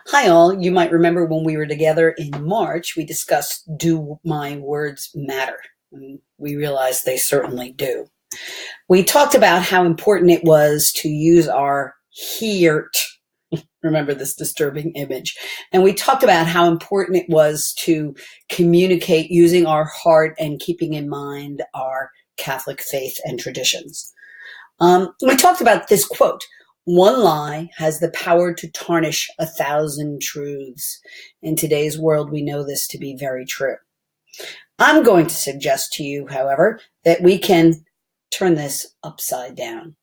Hi, all. You might remember when we were together in March, we discussed do my words matter? And we realized they certainly do. We talked about how important it was to use our heart. Remember this disturbing image. And we talked about how important it was to communicate using our heart and keeping in mind our Catholic faith and traditions. We talked about this quote: one lie has the power to tarnish 1,000 truths. In today's world, we know this to be very true. I'm going to suggest to you, however, that we can turn this upside down.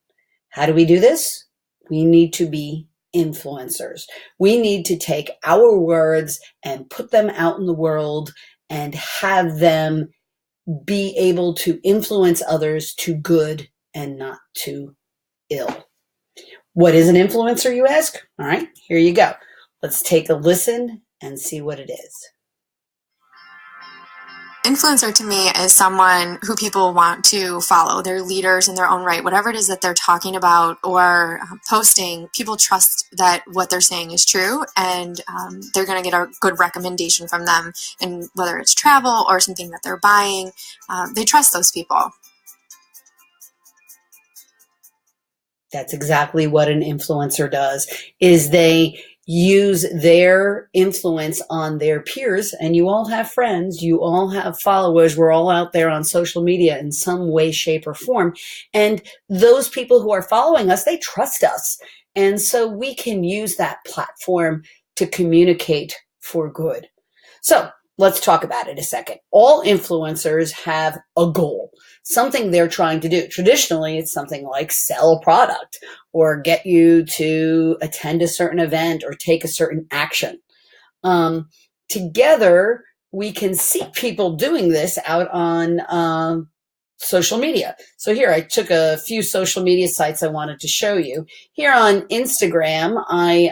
How do we do this? We need to be influencers. We need to take our words and put them out in the world and have them be able to influence others to good and not to ill. What is an influencer, you ask? All right, here you go. Let's take a listen and see what it is. Influencer to me is someone who people want to follow. They're leaders in their own right. Whatever it is that they're talking about or posting, people trust that what they're saying is true, and they're going to get a good recommendation from them. And whether it's travel or something that they're buying, they trust those people. That's exactly what an influencer does, is they use their influence on their peers. And you all have friends, you all have followers. We're all out there on social media in some way, shape, or form. And those people who are following us, they trust us. And so we can use that platform to communicate for good. So let's talk about it a second. All influencers have a goal, something they're trying to do. Traditionally, it's something like sell a product or get you to attend a certain event or take a certain action. Together, we can see people doing this out on social media. So here, I took a few social media sites I wanted to show you. Here on Instagram, I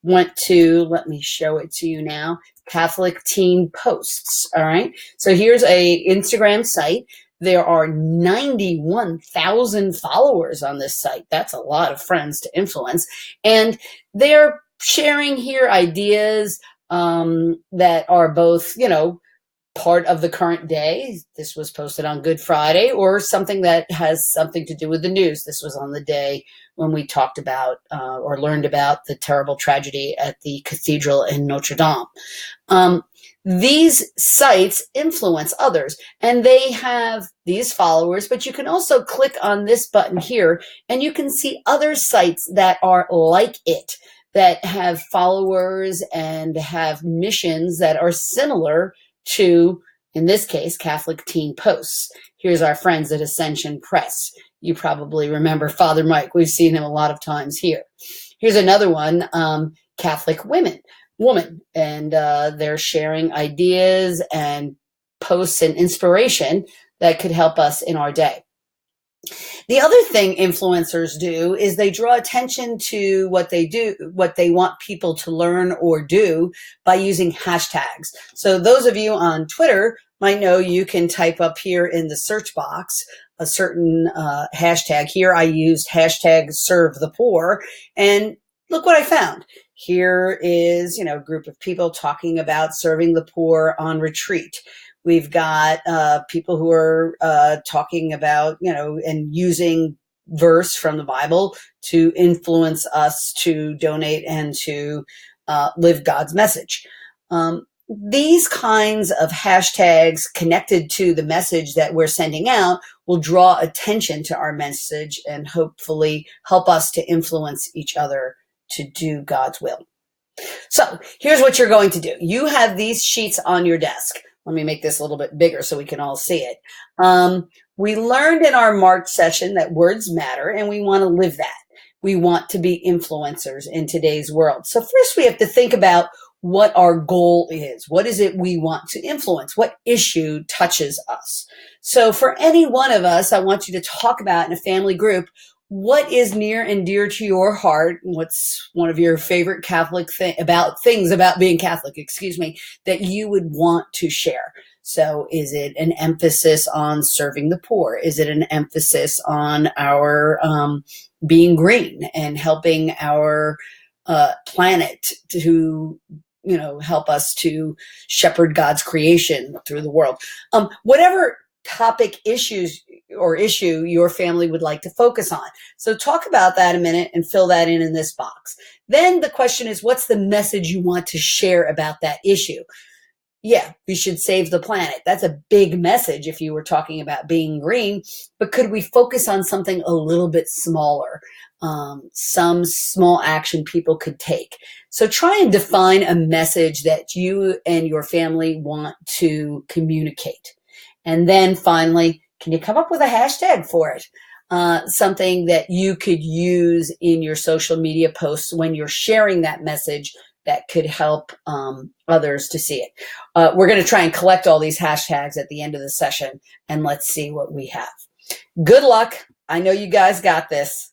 went to, let me show it to you now, Catholic Teen Posts. All right. So here's a Instagram site. There are 91,000 followers on this site. That's a lot of friends to influence. And they're sharing here ideas that are both, part of the current day. This was posted on Good Friday, or something that has something to do with the news. This was on the day when we talked about or learned about the terrible tragedy at the cathedral in Notre Dame. These sites influence others, and they have these followers, but you can also click on this button here, and you can see other sites that are like it, that have followers and have missions that are similar to, in this case, Catholic Teen Posts. Here's our friends at Ascension Press. You probably remember Father Mike. We've seen him a lot of times here. Here's another one, Catholic Woman, and they're sharing ideas and posts and inspiration that could help us in our day. The other thing influencers do is they draw attention to what they do, what they want people to learn or do, by using hashtags. So those of you on Twitter might know you can type up here in the search box a certain hashtag. Here I used hashtag serve the poor, and look what I found. Here is, a group of people talking about serving the poor on retreat. We've got people who are talking about, and using verse from the Bible to influence us to donate and to live God's message. These kinds of hashtags connected to the message that we're sending out will draw attention to our message and hopefully help us to influence each other to do God's will. So here's what you're going to do. You have these sheets on your desk. Let me make this a little bit bigger so we can all see it. We learned in our March session that words matter, and we want to live that. We want to be influencers in today's world. So first we have to think about what our goal is. What is it we want to influence? What issue touches us? So for any one of us, I want you to talk about in a family group, what is near and dear to your heart? What's one of your favorite Catholic things about being Catholic, that you would want to share? So is it an emphasis on serving the poor? Is it an emphasis on our being green and helping our planet to, help us to shepherd God's creation through the world. Whatever topic issue your family would like to focus on. So talk about that a minute and fill that in this box. Then the question is, what's the message you want to share about that issue? Yeah, we should save the planet. That's a big message if you were talking about being green, but could we focus on something a little bit smaller? Some small action people could take. So try and define a message that you and your family want to communicate. And then finally, can you come up with a hashtag for it? Something that you could use in your social media posts when you're sharing that message that could help others to see it. We're going to try and collect all these hashtags at the end of the session, and let's see what we have. Good luck. I know you guys got this.